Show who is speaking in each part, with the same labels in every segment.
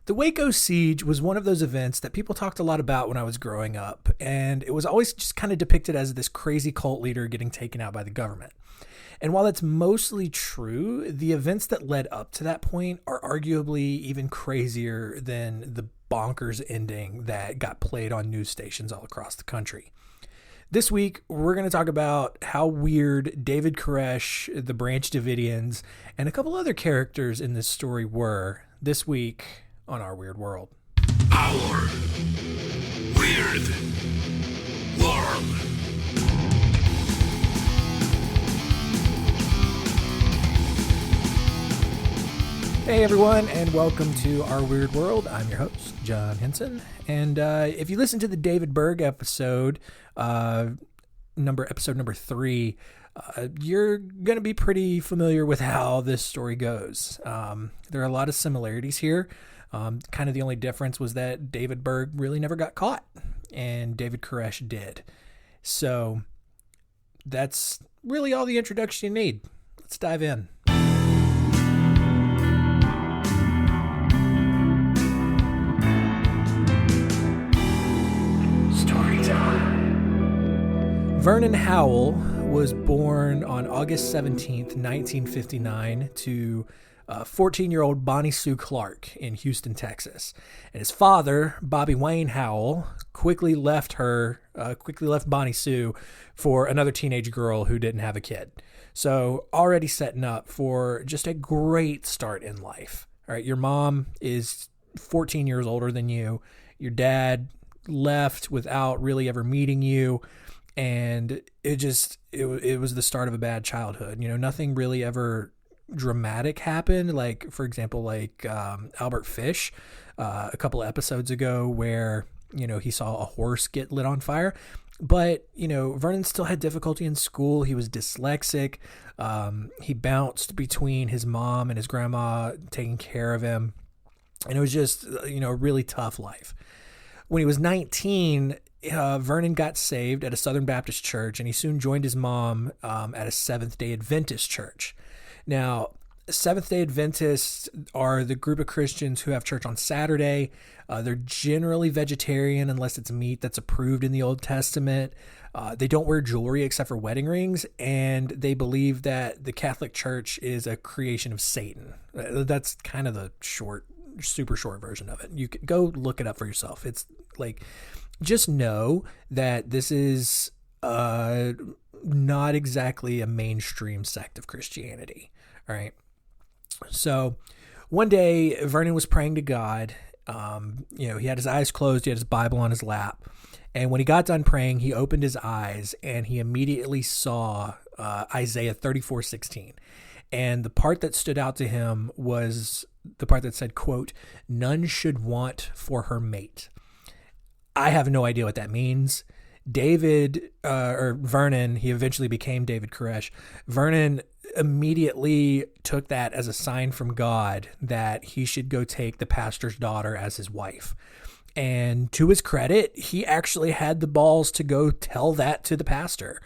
Speaker 1: The Waco Siege was one of those events that people talked a lot about when I was growing up, and it was always just kind of depicted as this crazy cult leader getting taken out by the government. And while that's mostly true, the events that led up to that point are arguably even crazier than the bonkers ending that got played on news stations all across the country. This week, we're going to talk about how weird David Koresh, the Branch Davidians, and a couple other characters in this story were this week on Our Weird World.
Speaker 2: Our Weird World.
Speaker 1: Hey everyone, and welcome to Our Weird World. I'm your host, John Henson, and if you listen to the David Berg episode, episode number 3, you're going to be pretty familiar with how this story goes. There are a lot of similarities here. Kind of the only difference was that David Berg really never got caught, and David Koresh did. So that's really all the introduction you need. Let's dive in. Vernon Howell was born on August 17th, 1959 to 14-year-old Bonnie Sue Clark in Houston, Texas. And his father, Bobby Wayne Howell, quickly left Bonnie Sue for another teenage girl who didn't have a kid. So already setting up for just a great start in life. All right, your mom is 14 years older than you. Your dad left without really ever meeting you. And it was the start of a bad childhood. You know, nothing really ever dramatic happened. Like, for example, Albert Fish, a couple of episodes ago where, you know, he saw a horse get lit on fire. But, you know, Vernon still had difficulty in school. He was dyslexic. He bounced between his mom and his grandma taking care of him. And it was just, you know, a really tough life. When he was 19, Vernon got saved at a Southern Baptist church, and he soon joined his mom at a Seventh-day Adventist church. Now, Seventh-day Adventists are the group of Christians who have church on Saturday. They're generally vegetarian unless it's meat that's approved in the Old Testament. They don't wear jewelry except for wedding rings, and they believe that the Catholic Church is a creation of Satan. That's kind of the super short version of it. You can go look it up for yourself. It's like, just know that this is not exactly a mainstream sect of Christianity. All right. So one day Vernon was praying to God. He had his eyes closed. He had his Bible on his lap. And when he got done praying, he opened his eyes and he immediately saw Isaiah 34:16. And the part that stood out to him was the part that said, quote, "None should want for her mate." I have no idea what that means. Vernon, he eventually became David Koresh. Vernon immediately took that as a sign from God that he should go take the pastor's daughter as his wife. And to his credit, he actually had the balls to go tell that to the pastor.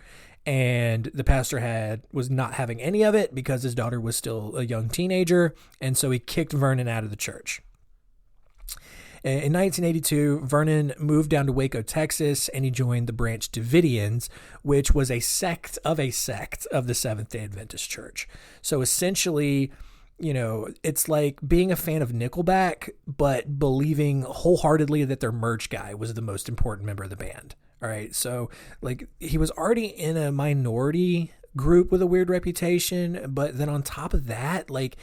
Speaker 1: And the pastor was not having any of it because his daughter was still a young teenager. And so he kicked Vernon out of the church. In 1982, Vernon moved down to Waco, Texas, and he joined the Branch Davidians, which was a sect of the Seventh-day Adventist Church. So essentially, you know, it's like being a fan of Nickelback, but believing wholeheartedly that their merch guy was the most important member of the band. All right, so like he was already in a minority group with a weird reputation, but then on top of that, like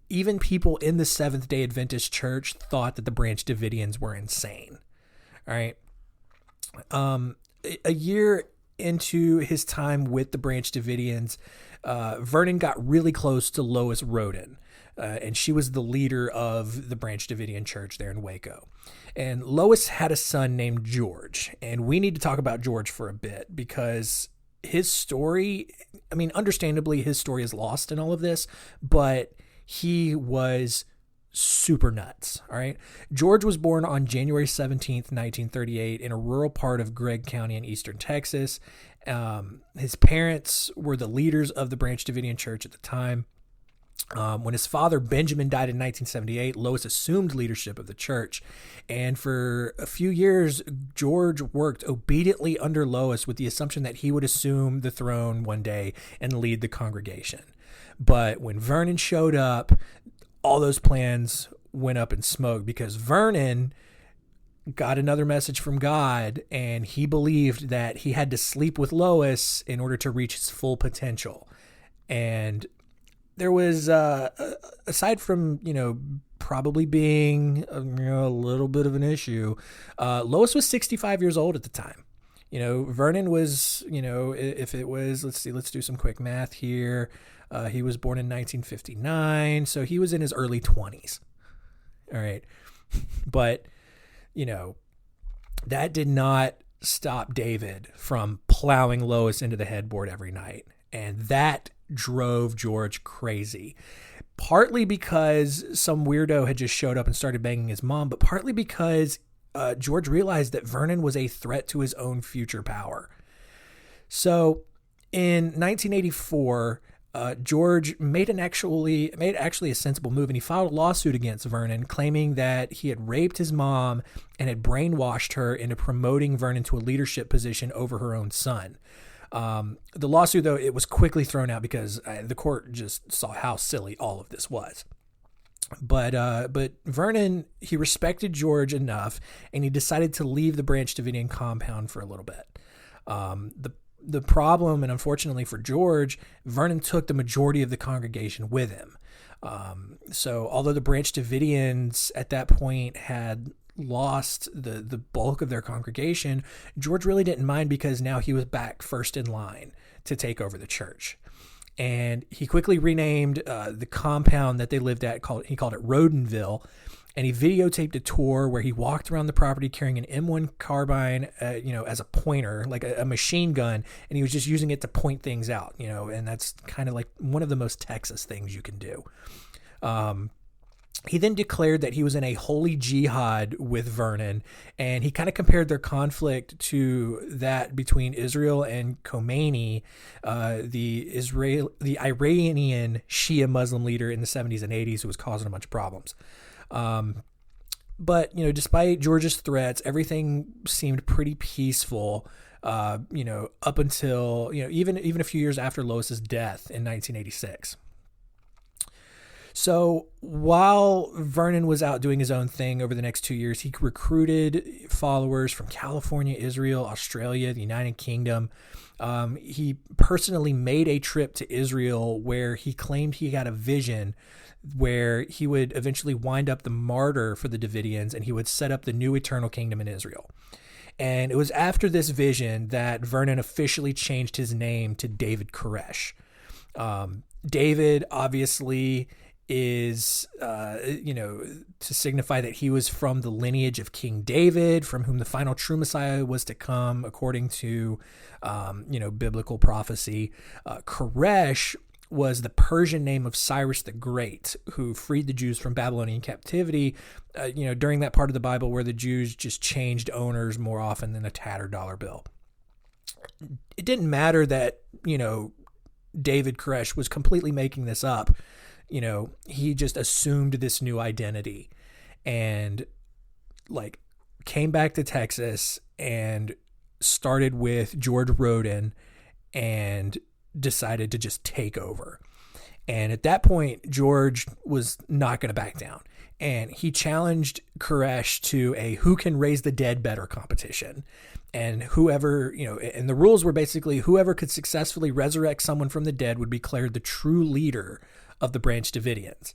Speaker 1: even people in the Seventh-day Adventist Church thought that the Branch Davidians were insane. All right. A year into his time with the Branch Davidians, Vernon got really close to Lois Roden. And she was the leader of the Branch Davidian Church there in Waco. And Lois had a son named George. And we need to talk about George for a bit because his story, I mean, understandably, his story is lost in all of this, but he was super nuts. All right. George was born on January 17th, 1938 in a rural part of Gregg County in eastern Texas. His parents were the leaders of the Branch Davidian Church at the time. When his father, Benjamin, died in 1978, Lois assumed leadership of the church. And for a few years, George worked obediently under Lois with the assumption that he would assume the throne one day and lead the congregation. But when Vernon showed up, all those plans went up in smoke because Vernon got another message from God, and he believed that he had to sleep with Lois in order to reach his full potential. And there was, aside from, probably being a little bit of an issue, Lois was 65 years old at the time. Vernon was, if it was, let's do some quick math here. He was born in 1959, so he was in his early 20s. All right. But, that did not stop David from plowing Lois into the headboard every night. And that drove George crazy. Partly because some weirdo had just showed up and started banging his mom, but partly because George realized that Vernon was a threat to his own future power. So in 1984, George made actually a sensible move, and he filed a lawsuit against Vernon, claiming that he had raped his mom and had brainwashed her into promoting Vernon to a leadership position over her own son. The lawsuit, though, it was quickly thrown out because the court just saw how silly all of this was. But Vernon, he respected George enough, and he decided to leave the Branch Davidian compound for a little bit. The problem, and unfortunately for George, Vernon took the majority of the congregation with him. So although the Branch Davidians at that point had lost the bulk of their congregation, George really didn't mind because now he was back first in line to take over the church. And he quickly renamed the compound that they lived at, he called it Rodenville, and he videotaped a tour where he walked around the property carrying an M1 carbine, as a pointer, like a machine gun, and he was just using it to point things out, and that's kind of like one of the most Texas things you can do. He then declared that he was in a holy jihad with Vernon, and he kind of compared their conflict to that between Israel and Khomeini, the Iranian Shia Muslim leader in the 70s and 80s who was causing a bunch of problems. But, despite George's threats, everything seemed pretty peaceful, up until, even a few years after Lois's death in 1986. So while Vernon was out doing his own thing over the next 2 years, he recruited followers from California, Israel, Australia, the United Kingdom. He personally made a trip to Israel where he claimed he had a vision where he would eventually wind up the martyr for the Davidians, and he would set up the new eternal kingdom in Israel. And it was after this vision that Vernon officially changed his name to David Koresh. David obviously is, to signify that he was from the lineage of King David, from whom the final true Messiah was to come, according to, biblical prophecy. Koresh was the Persian name of Cyrus the Great, who freed the Jews from Babylonian captivity, during that part of the Bible where the Jews just changed owners more often than a tattered dollar bill. It didn't matter that, David Koresh was completely making this up. He just assumed this new identity and came back to Texas and started with George Roden and decided to just take over. And at that point, George was not going to back down. And he challenged Koresh to a who can raise the dead better competition. And whoever, and the rules were basically whoever could successfully resurrect someone from the dead would be declared the true leader of the Branch Davidians.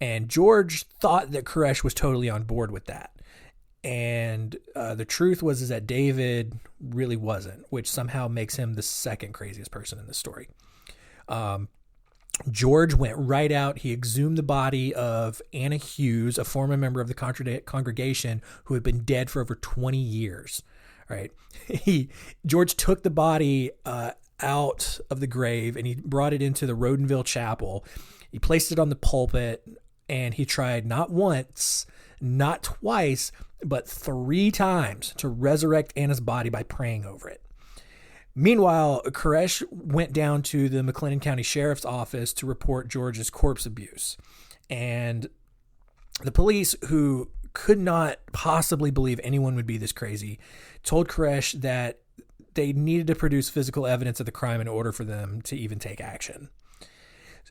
Speaker 1: And George thought that Koresh was totally on board with that. And the truth was that David really wasn't, which somehow makes him the second craziest person in the story. George went right out. He exhumed the body of Anna Hughes, a former member of the congregation who had been dead for over 20 years. Right? George took the body out of the grave and he brought it into the Rodenville Chapel. He placed it on the pulpit and he tried not once, not twice, but 3 times to resurrect Anna's body by praying over it. Meanwhile, Koresh went down to the McLennan County Sheriff's Office to report George's corpse abuse. And the police, who could not possibly believe anyone would be this crazy, told Koresh that they needed to produce physical evidence of the crime in order for them to even take action.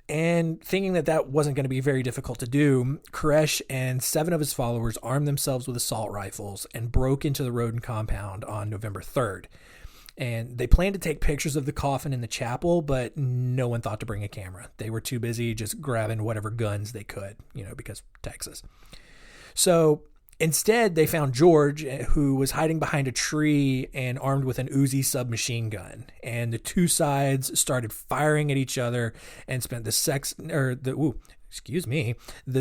Speaker 1: And thinking that that wasn't going to be very difficult to do, Koresh and 7 of his followers armed themselves with assault rifles and broke into the Roden compound on November 3rd. And they planned to take pictures of the coffin in the chapel, but no one thought to bring a camera. They were too busy just grabbing whatever guns they could, because Texas. So instead, they found George, who was hiding behind a tree and armed with an Uzi submachine gun. And the two sides started firing at each other and spent the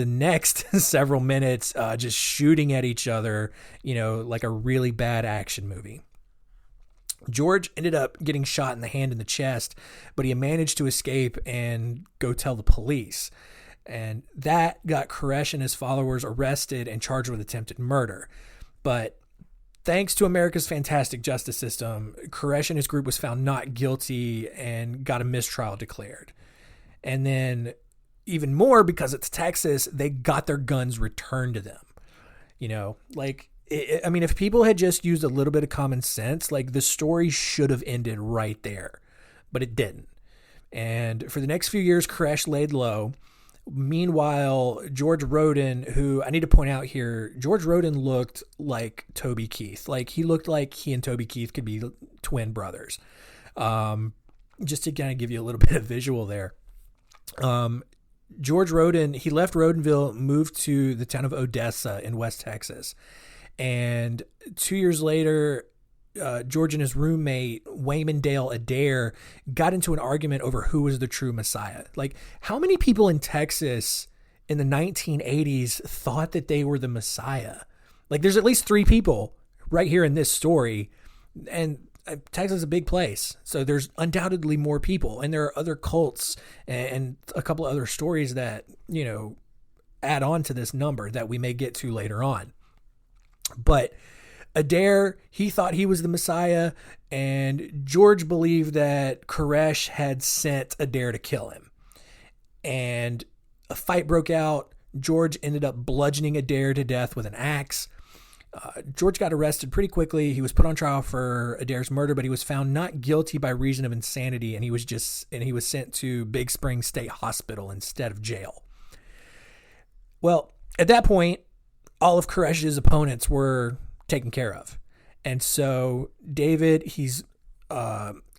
Speaker 1: next several minutes just shooting at each other, like a really bad action movie. George ended up getting shot in the hand and the chest, but he managed to escape and go tell the police. And that got Koresh and his followers arrested and charged with attempted murder. But thanks to America's fantastic justice system, Koresh and his group was found not guilty and got a mistrial declared. And then even more, because it's Texas, they got their guns returned to them. If people had just used a little bit of common sense, the story should have ended right there, but it didn't. And for the next few years, Koresh laid low. Meanwhile, George Roden, who I need to point out here, George Roden looked like Toby Keith. He looked like he and Toby Keith could be twin brothers. Just to kind of give you a little bit of visual there. George Roden, he left Rodenville, moved to the town of Odessa in West Texas. And 2 years later, George and his roommate, Wayman Dale Adair, got into an argument over who was the true Messiah. How many people in Texas in the 1980s thought that they were the Messiah? There's at least 3 people right here in this story. And Texas is a big place, so there's undoubtedly more people. And there are other cults and a couple of other stories that, add on to this number that we may get to later on. But Adair, he thought he was the Messiah, and George believed that Koresh had sent Adair to kill him. And a fight broke out. George ended up bludgeoning Adair to death with an axe. George got arrested pretty quickly. He was put on trial for Adair's murder, but he was found not guilty by reason of insanity, and he was sent to Big Spring State Hospital instead of jail. Well, at that point, all of Koresh's opponents were taken care of. And so David, he's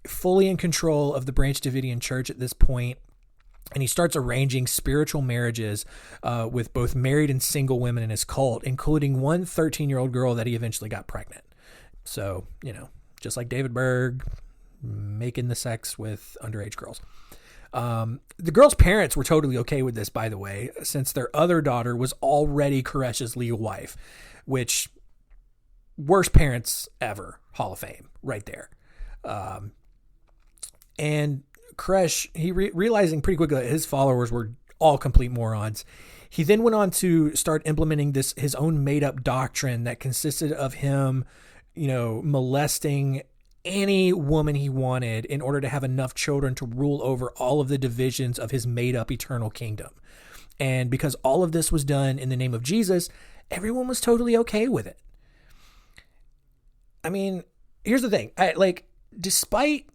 Speaker 1: fully in control of the Branch Davidian Church at this point, and he starts arranging spiritual marriages with both married and single women in his cult, including one 13-year-old girl that he eventually got pregnant. So, just like David Berg, making the sex with underage girls. The girl's parents were totally okay with this, by the way, since their other daughter was already Koresh's legal wife, which, worst parents ever, Hall of Fame, right there. And Koresh, he realizing pretty quickly that his followers were all complete morons, he then went on to start implementing his own made-up doctrine that consisted of him, molesting any woman he wanted in order to have enough children to rule over all of the divisions of his made-up eternal kingdom. And because all of this was done in the name of Jesus, everyone was totally okay with it. I mean, here's the thing. Despite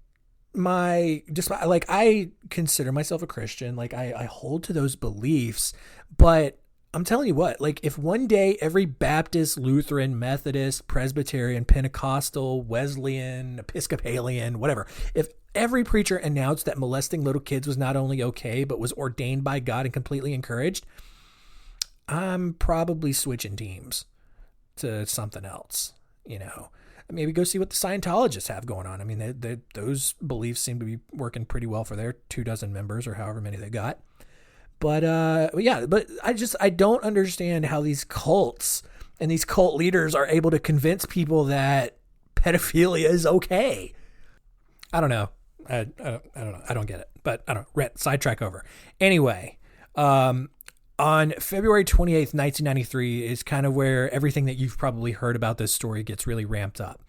Speaker 1: I consider myself a Christian, I hold to those beliefs, but I'm telling you what, if one day every Baptist, Lutheran, Methodist, Presbyterian, Pentecostal, Wesleyan, Episcopalian, whatever, if every preacher announced that molesting little kids was not only okay, but was ordained by God and completely encouraged, I'm probably switching teams to something else, Maybe go see what the Scientologists have going on. I mean, those beliefs seem to be working pretty well for their 24 members or however many they got. But I don't understand how these cults and these cult leaders are able to convince people that pedophilia is okay. I don't know. I don't know. I don't get it. But I don't know. Sidetrack over. Anyway, on On February 28th, 1993 is kind of where everything that you've probably heard about this story gets really ramped up.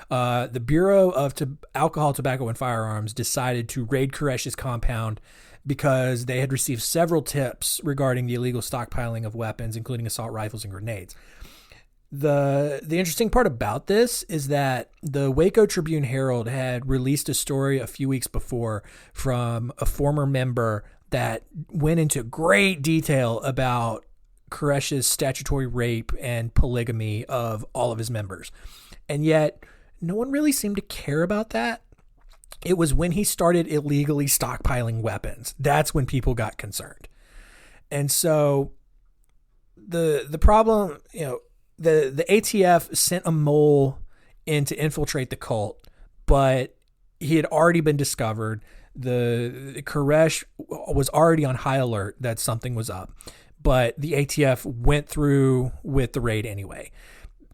Speaker 1: The Bureau of Alcohol, Tobacco, and Firearms decided to raid Koresh's compound because they had received several tips regarding the illegal stockpiling of weapons, including assault rifles and grenades. The interesting part about this is that the Waco Tribune-Herald had released a story a few weeks before from a former member that went into great detail about Koresh's statutory rape and polygamy of all of his members. And yet, no one really seemed to care about that. It was when he started illegally stockpiling weapons. That's when people got concerned. And so the problem, the ATF sent a mole in to infiltrate the cult, but he had already been discovered. The Koresh was already on high alert that something was up, but the ATF went through with the raid anyway.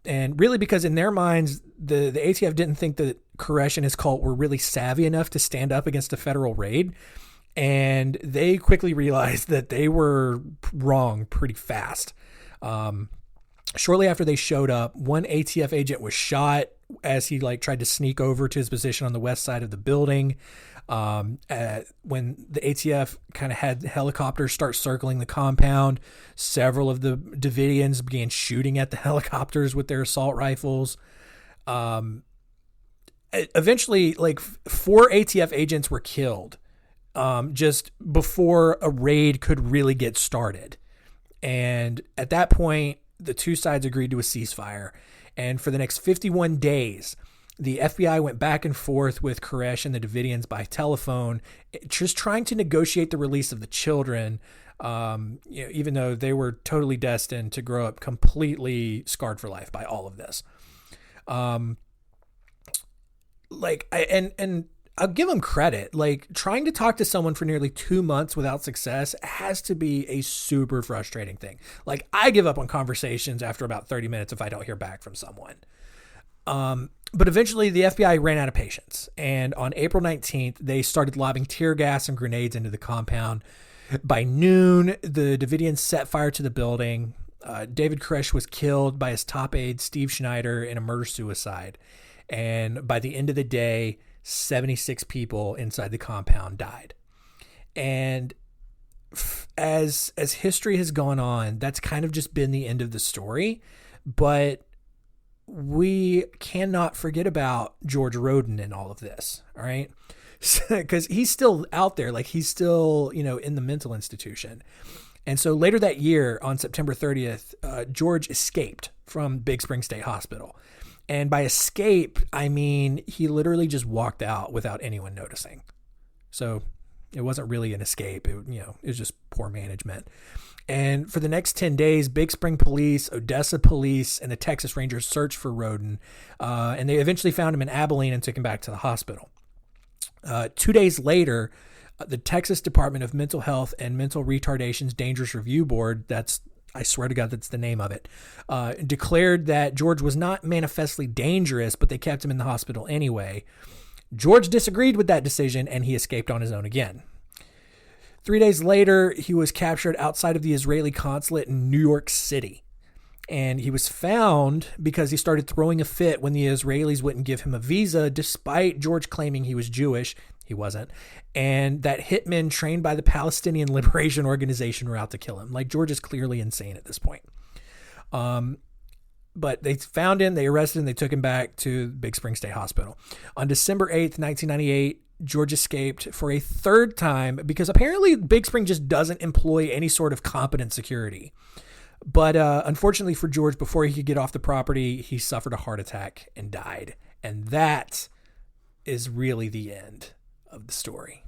Speaker 1: And really because in their minds, the ATF didn't think that Koresh and his cult were really savvy enough to stand up against a federal raid. And they quickly realized that they were wrong pretty fast. Shortly after they showed up, one ATF agent was shot as he tried to sneak over to his position on the west side of the building. When the ATF kind of had helicopters start circling the compound, several of the Davidians began shooting at the helicopters with their assault rifles. Eventually, 4 ATF agents were killed just before a raid could really get started. And at that point, the two sides agreed to a ceasefire. And for the next 51 days, the FBI went back and forth with Koresh and the Davidians by telephone, just trying to negotiate the release of the children, even though they were totally destined to grow up completely scarred for life by all of this. I'll give them credit. Trying to talk to someone for nearly 2 months without success has to be a super frustrating thing. I give up on conversations after about 30 minutes if I don't hear back from someone. But eventually the FBI ran out of patience, and on April 19th, they started lobbing tear gas and grenades into the compound. By noon, the Davidians set fire to the building. David Koresh was killed by his top aide, Steve Schneider, in a murder-suicide. And by the end of the day, 76 people inside the compound died. And as history has gone on, that's kind of just been the end of the story. But we cannot forget about George Roden in all of this, all right? Because he's still out there, he's still, in the mental institution. And so later that year, on September 30th, George escaped from Big Spring State Hospital. And by escape, I mean he literally just walked out without anyone noticing. So it wasn't really an escape. It was just poor management. And for the next 10 days, Big Spring Police, Odessa Police, and the Texas Rangers searched for Roden. And they eventually found him in Abilene and took him back to the hospital. 2 days later, the Texas Department of Mental Health and Mental Retardation's Dangerous Review Board, I swear to God, that's the name of it, declared that George was not manifestly dangerous, but they kept him in the hospital anyway. George disagreed with that decision, and he escaped on his own again. 3 days later, he was captured outside of the Israeli consulate in New York City. And he was found because he started throwing a fit when the Israelis wouldn't give him a visa, despite George claiming he was Jewish. He wasn't. And that hitmen trained by the Palestinian Liberation Organization were out to kill him. George is clearly insane at this point. But they found him, they arrested him, they took him back to Big Spring State Hospital. On December 8th, 1998, George escaped for a third time because apparently Big Spring just doesn't employ any sort of competent security. But unfortunately for George, before he could get off the property, he suffered a heart attack and died. And that is really the end of the story.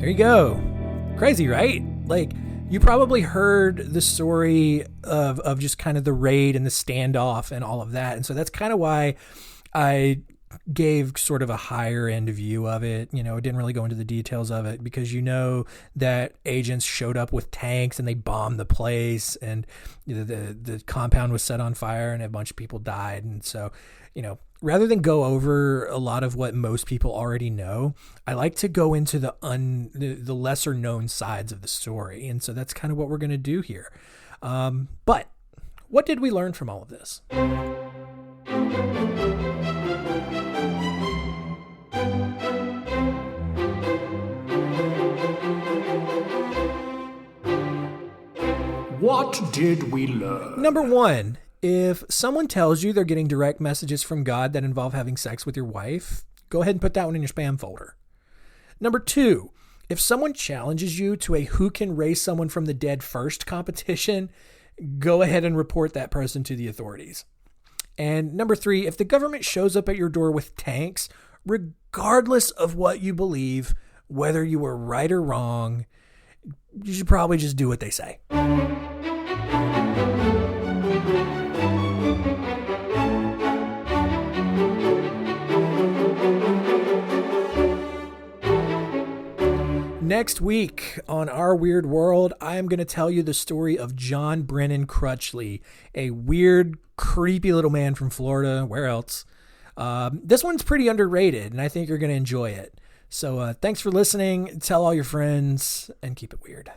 Speaker 1: There you go. Crazy, right? You probably heard the story of just kind of the raid and the standoff and all of that. And so that's kind of why I gave sort of a higher end view of it. It didn't really go into the details of it because that agents showed up with tanks and they bombed the place, and the compound was set on fire and a bunch of people died. And so, rather than go over a lot of what most people already know, I like to go into the lesser known sides of the story. And so that's kind of what we're going to do here. But what did we learn from all of this?
Speaker 2: What did we learn?
Speaker 1: Number one, if someone tells you they're getting direct messages from God that involve having sex with your wife, go ahead and put that one in your spam folder. Number two, if someone challenges you to a who can raise someone from the dead first competition, go ahead and report that person to the authorities. And number three, if the government shows up at your door with tanks, regardless of what you believe, whether you were right or wrong, you should probably just do what they say. Next week on Our Weird World, I am going to tell you the story of John Brennan Crutchley, a weird, creepy little man from Florida. Where else? This one's pretty underrated, and I think you're going to enjoy it. So thanks for listening. Tell all your friends, and keep it weird.